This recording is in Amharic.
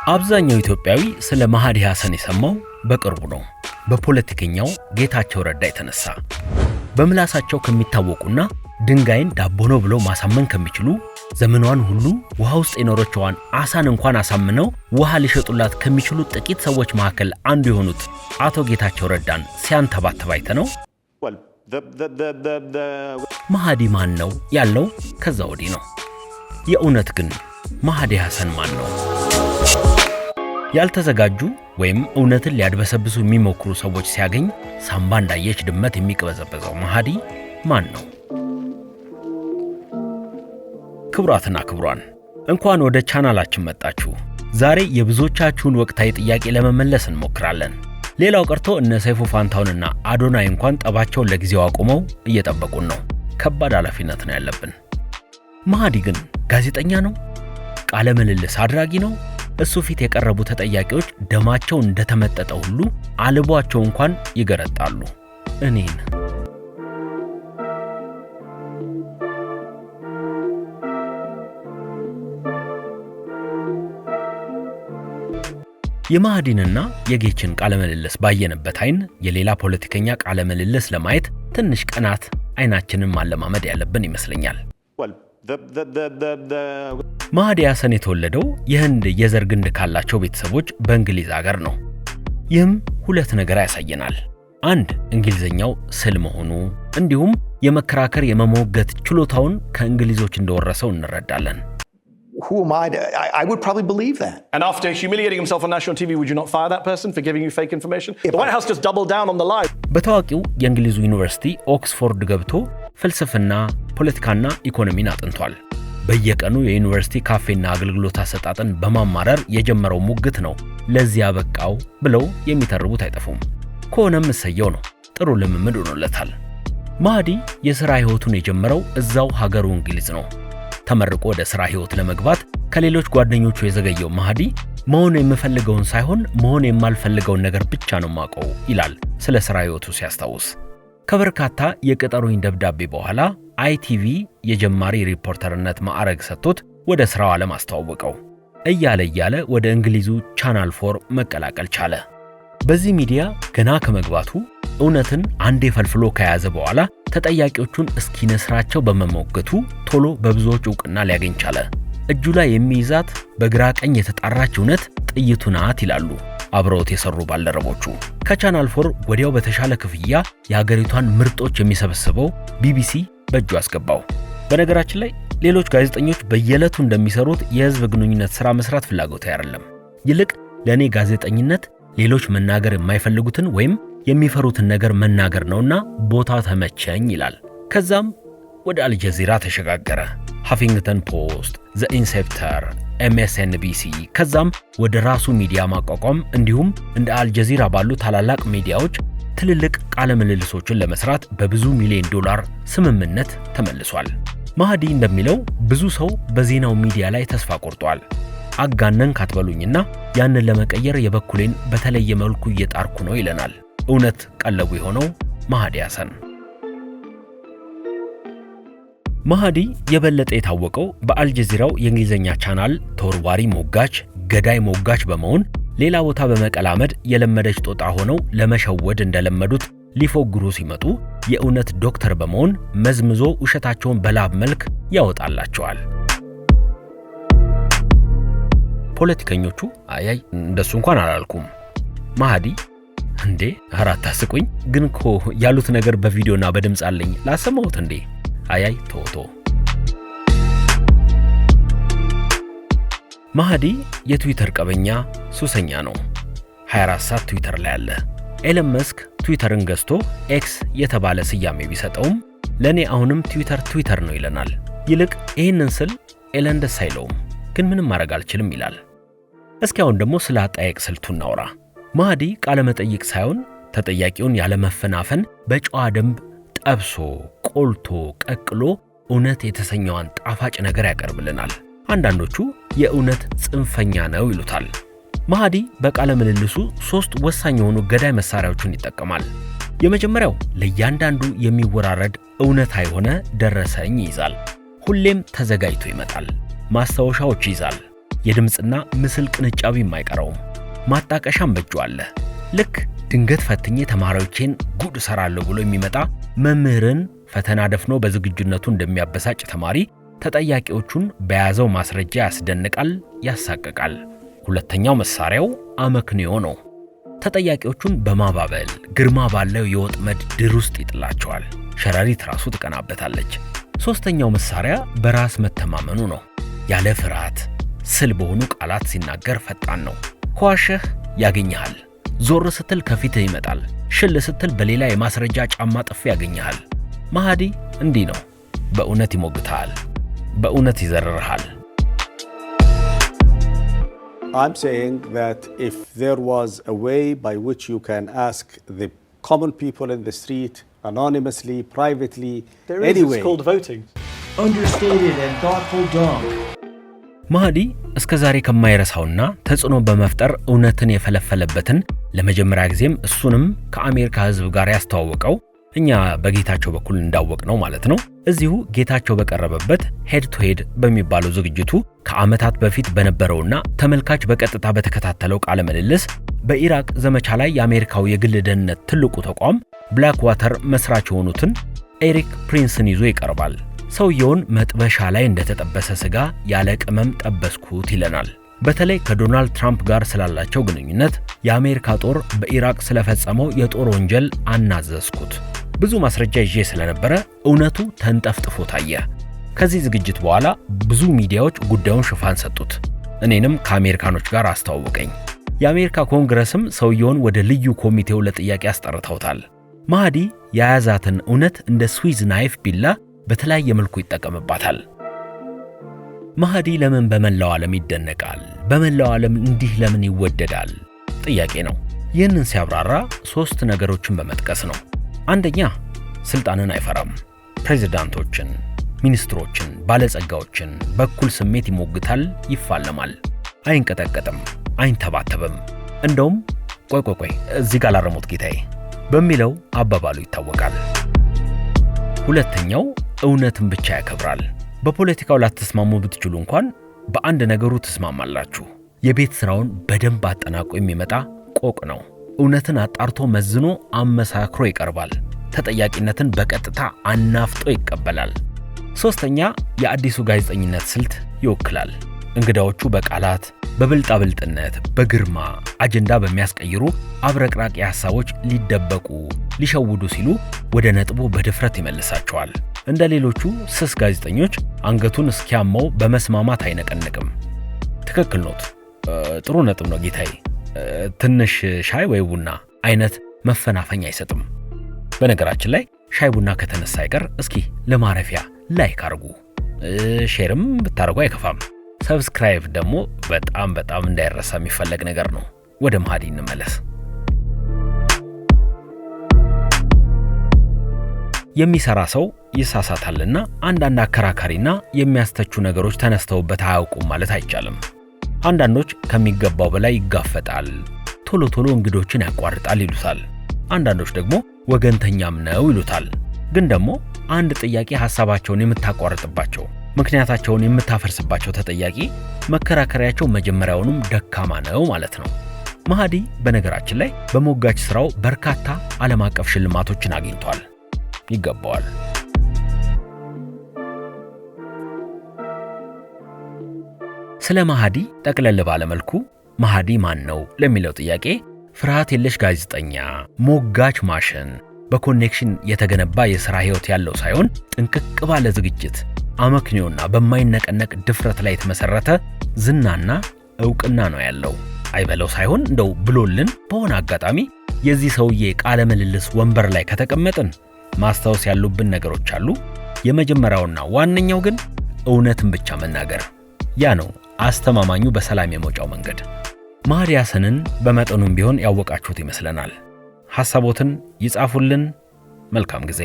አብዛኛው ኢትዮጵያዊ ስለ መሃዲ ሐሰን የሰማው በቅርቡ ነው። በፖለቲከኛው ጌታቸው ረዳ የተነሳ በምላሳቸው ከሚታወቁና ድንጋይን ዳቦ ነው ብለው ማሳመን ከሚችሉ ዘመኗን ሁሉ ውሃ ውስጥ የኖረችዋን አሳን እንኳን አሳምነው ውሃ ሊሸጡላት ከሚችሉ ጥቂት ሰዎች መካከል አንዱ የሆኑት አቶ ጌታቸው ረዳን ሲያንተባተብ አይተነው መሃዲ ማን ነው ያለው ከዛ ወዲህ ነው። የእውነት ግን መሃዲ ሐሰን ማን ነው? ያልተዘጋጁ ወይም እውነትን ሊያድበሰብሱ የሚሞክሩ ሰዎች ሲያገኝ ሳምባ እንዳየች ድመት የሚቀበዘበዘው መሃዲ ማን ነው? ክቡራትና ክቡራን እንኳን ወደ ቻናላችን መጣችሁ። ዛሬ የብዙዎቻችሁን ወቅታዊ ጥያቄ ለመመለስ እንሞክራለን። ሌላው ቀርቶ እነ ሰይፉ ፋንታውንና አዶናይ እንኳን ጠባቸውን ለጊዜው አቁመው እየጠበቁን ነው። ከባድ ኃላፊነት ነው ያለብን። መሃዲ ግን ጋዜጠኛ ነው? ቃለ ምልልስ አድራጊ ነው? እሱ ፊት የቀረቡ ተጠያቂዎች ደማቸው እንደተመጠጠ ሁሉ አልቧቸው እንኳን ይገረጣሉ። እኔን የመሃዲንና የጌችን ቃለ ምልልስ ባየንበት አይን የሌላ ፖለቲከኛ ቃለ ምልልስ ለማየት ትንሽ ቀናት አይናችንን ማለማመድ ያለብን ይመስለኛል። መሃዲ ሐሰን የተወለደው የህንድ የዘር ግንድ ካላቸው ቤተሰቦች በእንግሊዝ ሀገር ነው። ይህም ሁለት ነገር ያሳየናል። አንድ እንግሊዘኛው ስል መሆኑ፣ እንዲሁም የመከራከር የመሞገት ችሎታውን ከእንግሊዞች እንደወረሰው እንረዳለን። Who am I? I would probably believe that. And after humiliating himself on national TV, would you not fire that person for giving you fake information? The White House just doubled down on the lie. በታዋቂው የእንግሊዙ ዩኒቨርሲቲ ኦክስፎርድ ገብቶ ፍልስፍና፣ ፖለቲካና ኢኮኖሚን አጥንቷል። በየቀኑ የዩኒቨርሲቲ ካፌና አገልግሎት አሰጣጥን በማማረር የጀመረው ሙግት ነው ለዚያ በቃው ብለው የሚተርቡት አይጠፉም። ከሆነም እሰየው ነው፣ ጥሩ ልምምድ ሆኖለታል። መሃዲ የሥራ ሕይወቱን የጀመረው እዛው ሀገሩ እንግሊዝ ነው። ተመርቆ ወደ ሥራ ሕይወት ለመግባት ከሌሎች ጓደኞቹ የዘገየው መሃዲ መሆን የምፈልገውን ሳይሆን መሆን የማልፈልገውን ነገር ብቻ ነው ማቀው ይላል ስለ ሥራ ሕይወቱ ሲያስታውስ። ከበርካታ የቅጠሩኝ ደብዳቤ በኋላ አይቲቪ የጀማሪ ሪፖርተርነት ማዕረግ ሰጥቶት ወደ ሥራው ዓለም አስተዋወቀው። እያለ ወደ እንግሊዙ ቻናል 4 መቀላቀል ቻለ። በዚህ ሚዲያ ገና ከመግባቱ እውነትን አንዴ ፈልፍሎ ከያዘ በኋላ ተጠያቂዎቹን እስኪነስራቸው በመሞገቱ ቶሎ በብዙዎች ዕውቅና ሊያገኝ ቻለ። እጁ ላይ የሚይዛት በግራ ቀኝ የተጣራች እውነት ጥይቱ ናት ይላሉ አብረውት የሰሩ ባልደረቦቹ። ከቻናል 4 ወዲያው በተሻለ ክፍያ የሀገሪቷን ምርጦች የሚሰበስበው ቢቢሲ በእጁ አስገባው። በነገራችን ላይ ሌሎች ጋዜጠኞች በየዕለቱ እንደሚሰሩት የህዝብ ግንኙነት ሥራ መስራት ፍላጎት አይደለም። ይልቅ ለኔ ጋዜጠኝነት ሌሎች መናገር የማይፈልጉትን ወይም የሚፈሩትን ነገር መናገር ነውና ቦታ ተመቸኝ ይላል። ከዛም ወደ አልጀዚራ ተሸጋገረ። ሃፊንግተን ፖስት፣ ዘ ኢንሴፕተር፣ ኤምኤስኤንቢሲ፣ ከዛም ወደ ራሱ ሚዲያ ማቋቋም እንዲሁም እንደ አልጀዚራ ባሉ ታላላቅ ሚዲያዎች ትልልቅ ቃለ ምልልሶችን ለመስራት በብዙ ሚሊዮን ዶላር ስምምነት ተመልሷል። መሃዲ እንደሚለው ብዙ ሰው በዜናው ሚዲያ ላይ ተስፋ ቆርጧል። አጋነን ካትበሉኝና ያንን ለመቀየር የበኩሌን በተለየ መልኩ እየጣርኩ ነው ይለናል። እውነት ቀለቡ የሆነው መሃዲ ሐሰን። መሃዲ የበለጠ የታወቀው በአልጀዚራው የእንግሊዝኛ ቻናል ተወርዋሪ ሞጋች፣ ገዳይ ሞጋች በመሆን ሌላ ቦታ በመቀላመድ የለመደች ጦጣ ሆነው ለመሸወድ እንደለመዱት ሊፎግሩ ሲመጡ የእውነት ዶክተር በመሆን መዝምዞ ውሸታቸውን በላብ መልክ ያወጣላቸዋል። ፖለቲከኞቹ አያይ እንደሱ እንኳን አላልኩም። መሃዲ እንዴ አራት አስቁኝ ግን እኮ ያሉት ነገር በቪዲዮና በድምጽ አለኝ ላሰማሁት እንዴ አያይ ቶቶ። መሃዲ የትዊተር ቀበኛ ሱሰኛ ነው። 24 ሰዓት ትዊተር ላይ አለ። ኤለን መስክ ትዊተርን ገዝቶ ኤክስ የተባለ ስያሜ ቢሰጠውም ለኔ አሁንም ትዊተር ነው ይለናል። ይልቅ ይህንን ስል ኤለን ደስ አይለውም፣ ግን ምንም ማድረግ አልችልም ይላል። እስኪ አሁን ደግሞ ስለ አጠያየቅ ስልቱ እናውራ። መሃዲ ቃለ መጠይቅ ሳይሆን ተጠያቂውን ያለ መፈናፈን በጨዋ ደንብ ጠብሶ ቆልቶ ቀቅሎ እውነት የተሰኘዋን ጣፋጭ ነገር ያቀርብልናል። አንዳንዶቹ የእውነት ጽንፈኛ ነው ይሉታል። መሃዲ በቃለ ምልልሱ 3 ወሳኝ የሆኑ ገዳይ መሳሪያዎችን ይጠቀማል። የመጀመሪያው ለእያንዳንዱ የሚወራረድ እውነታ የሆነ ደረሰኝ ይይዛል። ሁሌም ተዘጋጅቶ ይመጣል። ማስታወሻዎች ይይዛል። የድምጽና ምስል ቅንጫቢም አይቀረውም። ማጣቀሻም በእጁ አለ። ልክ ድንገት ፈትኜ ተማሪዎቼን ጉድ እሰራለሁ ብሎ የሚመጣ መምህርን ፈተና ደፍኖ በዝግጁነቱ እንደሚያበሳጭ ተማሪ ተጠያቂዎቹን በያዘው ማስረጃ ያስደንቃል፣ ያሳቅቃል። ሁለተኛው መሳሪያው አመክንዮ ነው። ተጠያቂዎቹን በማባበል ግርማ ባለው የወጥመድ ድር ውስጥ ይጥላቸዋል። ሸረሪት ራሱ ትቀናበታለች። ሶስተኛው መሳሪያ በራስ መተማመኑ ነው። ያለ ፍርሃት ስል በሆኑ ቃላት ሲናገር ፈጣን ነው። ከዋሸህ ያገኘሃል። ዞር ስትል ከፊትህ ይመጣል። ሽል ስትል በሌላ የማስረጃ ጫማ ጥፊ ያገኘሃል። ማሃዲ እንዲህ ነው። በእውነት ይሞግታል፣ በእውነት ይዘርርሃል። I'm saying that if there was a way by which you can ask the common people in the street, anonymously, privately, There is, anyway. it's called voting. Understated and thoughtful dunk. ማሃዲ እስከ ዛሬ ከማይረሳውና ተጽዕኖ በመፍጠር እውነትን የፈለፈለበትን ለመጀመሪያ ጊዜም እሱንም ከአሜሪካ ሕዝብ ጋር ያስተዋወቀው እኛ በጌታቸው በኩል እንዳወቅነው ማለት ነው። እዚሁ ጌታቸው በቀረበበት ሄድ ቱ ሄድ በሚባለው ዝግጅቱ ከዓመታት በፊት በነበረውና ተመልካች በቀጥታ በተከታተለው ቃለ ምልልስ በኢራቅ ዘመቻ ላይ የአሜሪካው የግል ደህንነት ትልቁ ተቋም ብላክ ዋተር መስራች የሆኑትን ኤሪክ ፕሪንስን ይዞ ይቀርባል። ሰውየውን መጥበሻ ላይ እንደተጠበሰ ስጋ ያለ ቅመም ጠበስኩት ይለናል። በተለይ ከዶናልድ ትራምፕ ጋር ስላላቸው ግንኙነት የአሜሪካ ጦር በኢራቅ ስለፈጸመው የጦር ወንጀል አናዘዝኩት። ብዙ ማስረጃ ይዤ ስለነበረ እውነቱ ተንጠፍጥፎ ታየ። ከዚህ ዝግጅት በኋላ ብዙ ሚዲያዎች ጉዳዩን ሽፋን ሰጡት። እኔንም ከአሜሪካኖች ጋር አስተዋወቀኝ። የአሜሪካ ኮንግረስም ሰውየውን ወደ ልዩ ኮሚቴው ለጥያቄ አስጠርተውታል። ማሃዲ የያዛትን እውነት እንደ ስዊዝ ናይፍ ቢላ በተለያየ መልኩ ይጠቀምባታል። ማሃዲ ለምን በመላው ዓለም ይደነቃል? በመላው ዓለም እንዲህ ለምን ይወደዳል? ጥያቄ ነው። ይህንን ሲያብራራ 3 ነገሮችን በመጥቀስ ነው። አንደኛ፣ ስልጣንን አይፈራም። ፕሬዝዳንቶችን፣ ሚኒስትሮችን፣ ባለጸጋዎችን በኩል ስሜት ይሞግታል፣ ይፋለማል። አይንቀጠቀጥም፣ አይንተባተብም። እንደውም ቆይ እዚህ ጋር ላረሙት ጌታዬ በሚለው አባባሉ ይታወቃል። ሁለተኛው፣ እውነትን ብቻ ያከብራል። በፖለቲካው ላትስማሙ ብትችሉ እንኳን በአንድ ነገሩ ትስማማላችሁ። የቤት ስራውን በደንብ አጠናቆ የሚመጣ ቆቅ ነው። እውነትን አጣርቶ መዝኖ አመሳክሮ ይቀርባል። ተጠያቂነትን በቀጥታ አናፍጦ ይቀበላል። ሶስተኛ፣ የአዲሱ ጋዜጠኝነት ስልት ይወክላል። እንግዳዎቹ በቃላት በብልጣብልጥነት በግርማ አጀንዳ በሚያስቀይሩ አብረቅራቂ ሐሳቦች ሊደበቁ ሊሸውዱ ሲሉ ወደ ነጥቡ በድፍረት ይመልሳቸዋል። እንደ ሌሎቹ ስስ ጋዜጠኞች አንገቱን እስኪያመው በመስማማት አይነቀንቅም። ትክክል ኖት፣ ጥሩ ነጥብ ነው ጌታዬ፣ ትንሽ ሻይ ወይ ቡና አይነት መፈናፈኛ አይሰጥም። በነገራችን ላይ ሻይ ቡና ከተነሳ አይቀር እስኪ ለማረፊያ ላይክ አርጉ፣ ሼርም ብታረጉ አይከፋም። ሰብስክራይብ ደግሞ በጣም እንዳይረሳ የሚፈለግ ነገር ነው። ወደ ማሃዲ እንመለስ። የሚሰራ ሰው ይሳሳታልና አንዳንድ አከራካሪና የሚያስተቹ ነገሮች ተነስተውበት አያውቁም ማለት አይቻልም። አንዳንዶች ከሚገባው በላይ ይጋፈጣል፣ ቶሎ እንግዶችን ያቋርጣል ይሉታል። አንዳንዶች ደግሞ ወገንተኛም ነው ይሉታል። ግን ደግሞ አንድ ጥያቄ ሐሳባቸውን የምታቋርጥባቸው ምክንያታቸውን የምታፈርስባቸው ተጠያቂ መከራከሪያቸው መጀመሪያውንም ደካማ ነው ማለት ነው። ማሃዲ በነገራችን ላይ በሞጋች ስራው በርካታ ዓለም አቀፍ ሽልማቶችን አግኝቷል። ይገባዋል። ስለ ማሃዲ ጠቅለል ባለ መልኩ ማሃዲ ማን ነው ለሚለው ጥያቄ ፍርሃት የለሽ ጋዜጠኛ፣ ሞጋች ማሽን፣ በኮኔክሽን የተገነባ የሥራ ሕይወት ያለው ሳይሆን ጥንቅቅ ባለ ዝግጅት አመክንዮና በማይነቀነቅ ድፍረት ላይ የተመሰረተ ዝናና ዕውቅና ነው ያለው። አይበለው ሳይሆን እንደው ብሎልን በሆነ አጋጣሚ የዚህ ሰውዬ ቃለ ምልልስ ወንበር ላይ ከተቀመጥን ማስታወስ ያሉብን ነገሮች አሉ። የመጀመሪያውና ዋነኛው ግን እውነትን ብቻ መናገር። ያ ነው አስተማማኙ በሰላም የመውጫው መንገድ። ማሃዲ ሐሰንን በመጠኑም ቢሆን ያወቃችሁት ይመስለናል። ሐሳቦትን ይጻፉልን። መልካም ጊዜ።